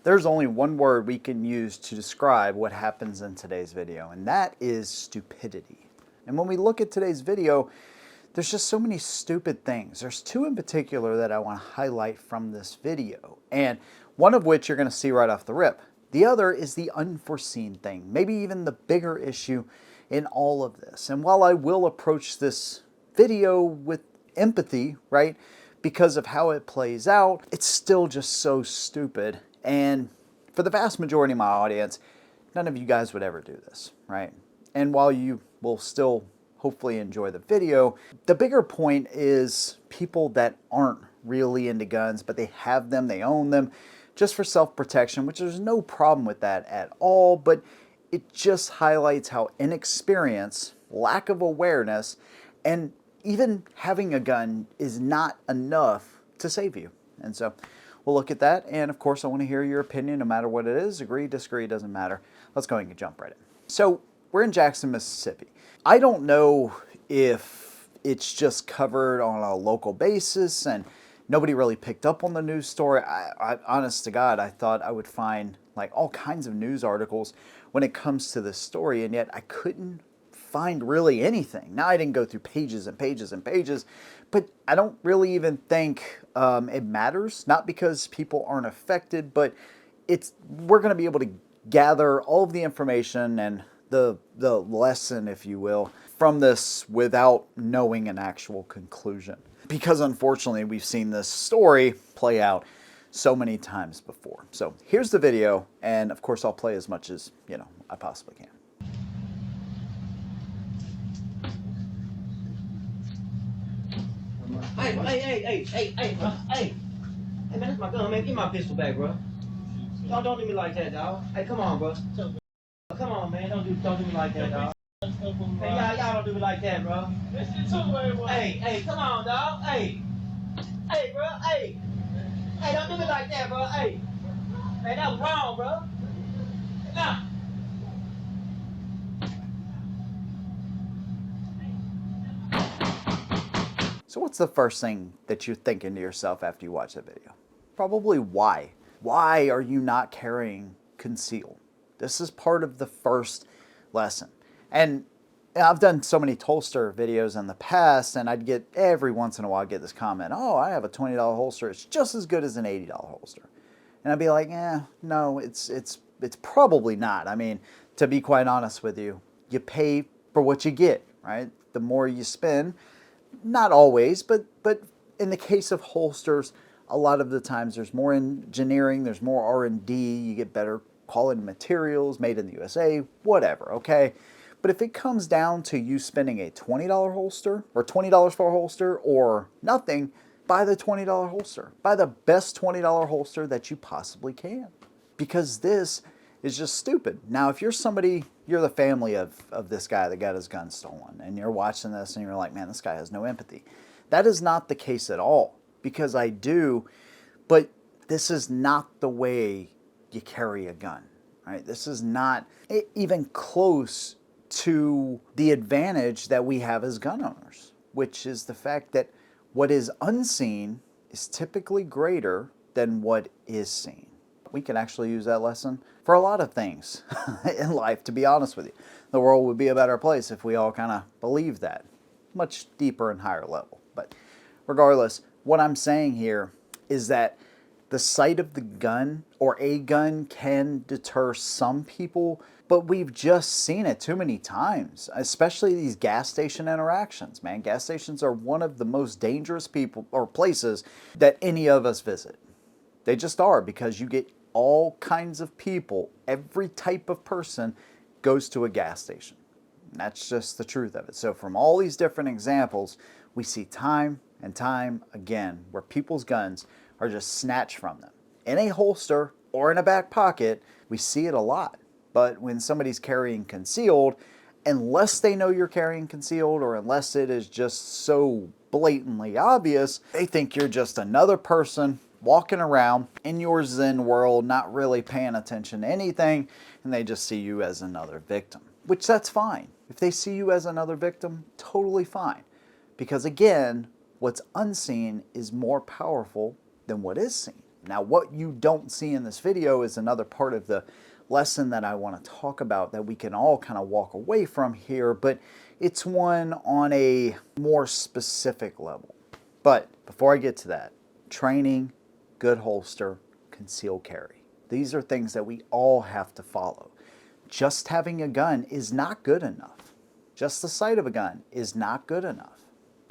There's only one word we can use to describe what happens in today's video, and that is stupidity. And when we look at today's video, there's just so many stupid things. There's two in particular that I want to highlight from this video, and one of which you're going to see right off the rip. The other is the unforeseen thing, maybe even the bigger issue in all of this. And while I will approach this video with empathy, right, because of how it plays out, it's still just so stupid. And for the vast majority of my audience, none of you guys would ever do this, right? And while you will still hopefully enjoy the video, the bigger point is people that aren't really into guns, but they have them, they own them, just for self-protection, which there's no problem with that at all, but it just highlights how inexperience, lack of awareness, and even having a gun is not enough to save you. And so we'll look at that, and of course I want to hear your opinion no matter what it is. Agree, disagree, doesn't matter. Let's go ahead and jump right in. So we're in Jackson, Mississippi. I don't know if it's just covered on a local basis and nobody really picked up on the news story. I honest to God, I thought I would find like all kinds of news articles when it comes to this story, and yet I couldn't find really anything. Now, I didn't go through pages and pages and pages, but I don't really even think it matters. Not because people aren't affected, but we're going to be able to gather all of the information and the lesson, if you will, from this without knowing an actual conclusion. Because unfortunately, we've seen this story play out so many times before. So here's the video, and of course I'll play as much as, I possibly can. Hey, man, that's my gun, man. Give my pistol back, bro. Don't do me like that, dog. Hey, come on, bro. Come on, man. Don't do me like that, dog. Hey, y'all don't do me like that, bro. Hey, come on, dog. Hey, bro. Hey, don't do me like that, bro. Hey, that was wrong, bro. Nah. So what's the first thing that you're thinking to yourself after you watch that video? Probably why. Why are you not carrying concealed? This is part of the first lesson. And I've done so many holster videos in the past, and I'd get, every once in a while, I'd get this comment, oh, I have a $20 holster. It's just as good as an $80 holster. And I'd be like, no, it's probably not. I mean, to be quite honest with you, you pay for what you get, right? The more you spend, not always, but in the case of holsters, a lot of the times there's more engineering, there's more R&D, you get better quality materials, made in the USA, whatever, okay? But if it comes down to you spending a $20 holster, or $20 for a holster, or nothing, buy the $20 holster. Buy the best $20 holster that you possibly can. Because this is just stupid. Now, if you're somebody, you're the family of this guy that got his gun stolen, and you're watching this and you're like, man, this guy has no empathy. That is not the case at all, because I do, but this is not the way you carry a gun, right? This is not even close to the advantage that we have as gun owners, which is the fact that what is unseen is typically greater than what is seen. We can actually use that lesson for a lot of things in life, to be honest with you. The world would be a better place if we all kind of believed that, much deeper and higher level. But regardless, what I'm saying here is that the sight of the gun or a gun can deter some people, but we've just seen it too many times, especially these gas station interactions, man. Gas stations are one of the most dangerous people or places that any of us visit. They just are, because you get all kinds of people, every type of person goes to a gas station. And that's just the truth of it. So from all these different examples, we see time and time again where people's guns are just snatched from them. In a holster or in a back pocket, we see it a lot. But when somebody's carrying concealed, unless they know you're carrying concealed, or unless it is just so blatantly obvious, they think you're just another person walking around in your Zen world, not really paying attention to anything, and they just see you as another victim. Which, that's fine. If they see you as another victim, totally fine. Because again, what's unseen is more powerful than what is seen. Now, what you don't see in this video is another part of the lesson that I want to talk about that we can all kind of walk away from here, but it's one on a more specific level. But before I get to that, training, good holster, concealed carry. These are things that we all have to follow. Just having a gun is not good enough. Just the sight of a gun is not good enough.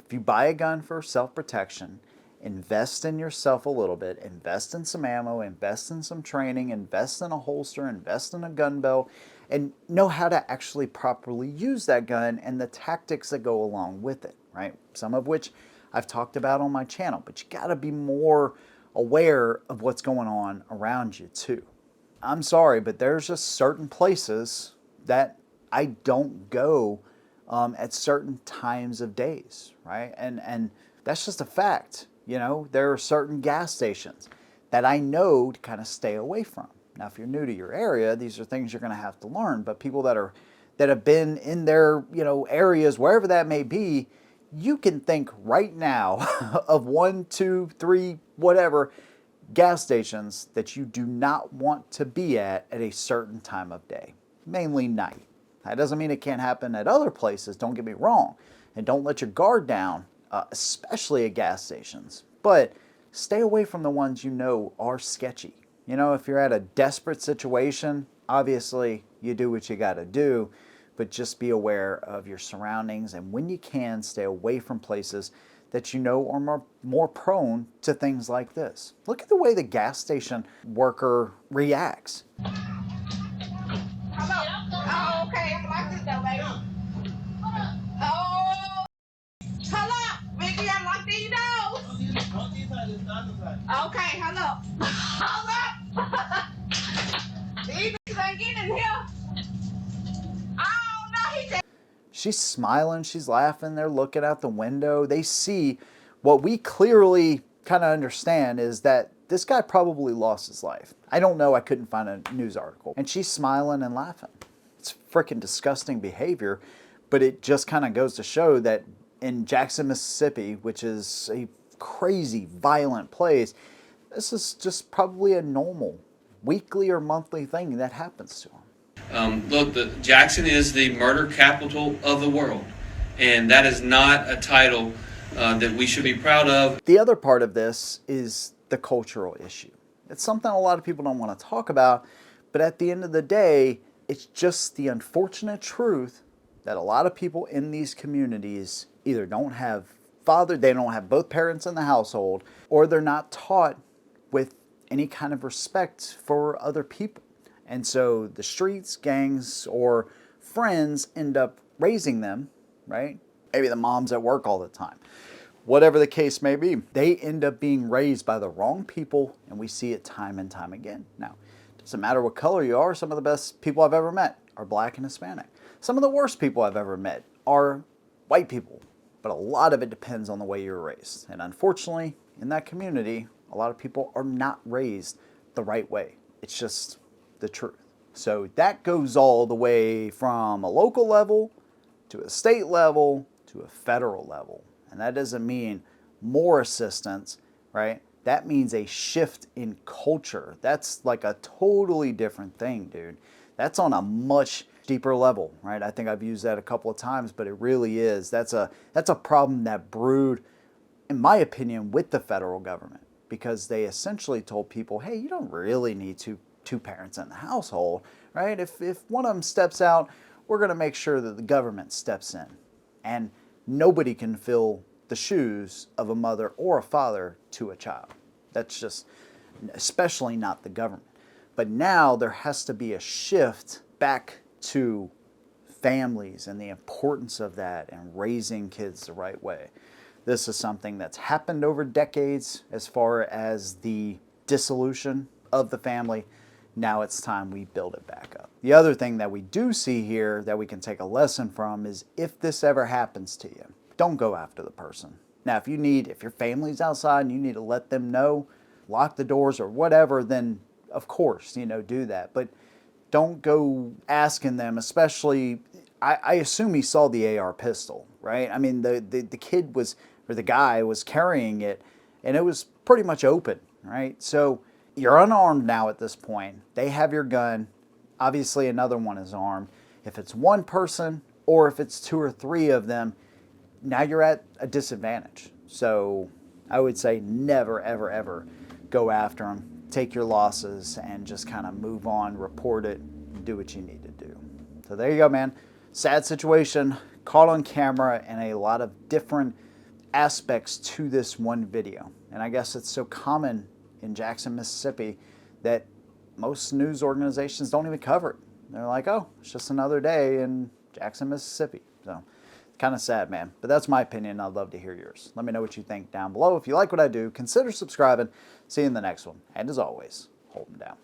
If you buy a gun for self-protection, invest in yourself a little bit, invest in some ammo, invest in some training, invest in a holster, invest in a gun belt, and know how to actually properly use that gun and the tactics that go along with it, right? Some of which I've talked about on my channel, but you gotta be more aware of what's going on around you too. I'm sorry, but there's just certain places that I don't go at certain times of days, right? And that's just a fact. You know, there are certain gas stations that I know to kind of stay away from. Now, if you're new to your area, these are things you're going to have to learn. But people that have been in their, you know, areas, wherever that may be, you can think right now of 1, 2, 3, whatever gas stations that you do not want to be at a certain time of day, mainly night. That doesn't mean it can't happen at other places, don't get me wrong. And don't let your guard down, especially at gas stations. But stay away from the ones you know are sketchy. You know, if you're at a desperate situation, obviously you do what you gotta do, but just be aware of your surroundings, and when you can, stay away from places that you know are more prone to things like this. Look at the way the gas station worker reacts. Hello. Oh, okay. I'm like this though, baby. Oh, hello. Vicky, I'm like these dogs. Okay, hello. Hold up. These bitches ain't getting in here. Oh, no, he just... She's smiling, she's laughing, they're looking out the window. They see what we clearly kind of understand is that this guy probably lost his life. I don't know, I couldn't find a news article. And she's smiling and laughing. It's freaking disgusting behavior, but it just kind of goes to show that in Jackson, Mississippi, which is a crazy, violent place, this is just probably a normal weekly or monthly thing that happens to them. Look, Jackson is the murder capital of the world, and that is not a title that we should be proud of. The other part of this is the cultural issue. It's something a lot of people don't want to talk about, but at the end of the day, it's just the unfortunate truth that a lot of people in these communities either don't have they don't have both parents in the household, or they're not taught with any kind of respect for other people. And so the streets, gangs, or friends end up raising them, right? Maybe the mom's at work all the time. Whatever the case may be, they end up being raised by the wrong people, and we see it time and time again. Now, it doesn't matter what color you are, some of the best people I've ever met are black and Hispanic. Some of the worst people I've ever met are white people, but a lot of it depends on the way you're raised. And unfortunately, in that community, a lot of people are not raised the right way. It's just the truth. So that goes all the way from a local level to a state level to a federal level. And that doesn't mean more assistance, right? That means a shift in culture. That's like a totally different thing, dude. That's on a much deeper level, right? I think I've used that a couple of times, but it really is. That's a problem that brewed, in my opinion, with the federal government, because they essentially told people, hey, you don't really need two parents in the household, right? If one of them steps out, we're going to make sure that the government steps in. And nobody can fill the shoes of a mother or a father to a child. That's just, especially not the government. But now there has to be a shift back to families and the importance of that and raising kids the right way. This is something that's happened over decades as far as the dissolution of the family. Now it's time we build it back up. The other thing that we do see here that we can take a lesson from is if this ever happens to you, don't go after the person. Now, if your family's outside and you need to let them know, lock the doors or whatever, then of course, do that. But don't go asking them, especially, I assume he saw the AR pistol, right? I mean, the kid was, or the guy was carrying it, and it was pretty much open. right? So you're unarmed now at this point. They have your gun. Obviously, another one is armed. If it's one person or if it's 2 or 3 of them, now you're at a disadvantage. So I would say never, ever, ever go after them. Take your losses and just kind of move on, report it, do what you need to do. So there you go, man. Sad situation, caught on camera, and a lot of different aspects to this one video. And I guess it's so common in Jackson, Mississippi that most news organizations don't even cover it. They're like, oh, it's just another day in Jackson, Mississippi. So kind of sad, man. But that's my opinion. I'd love to hear yours. Let me know what you think down below. If you like what I do, consider subscribing. See you in the next one. And as always, hold them down.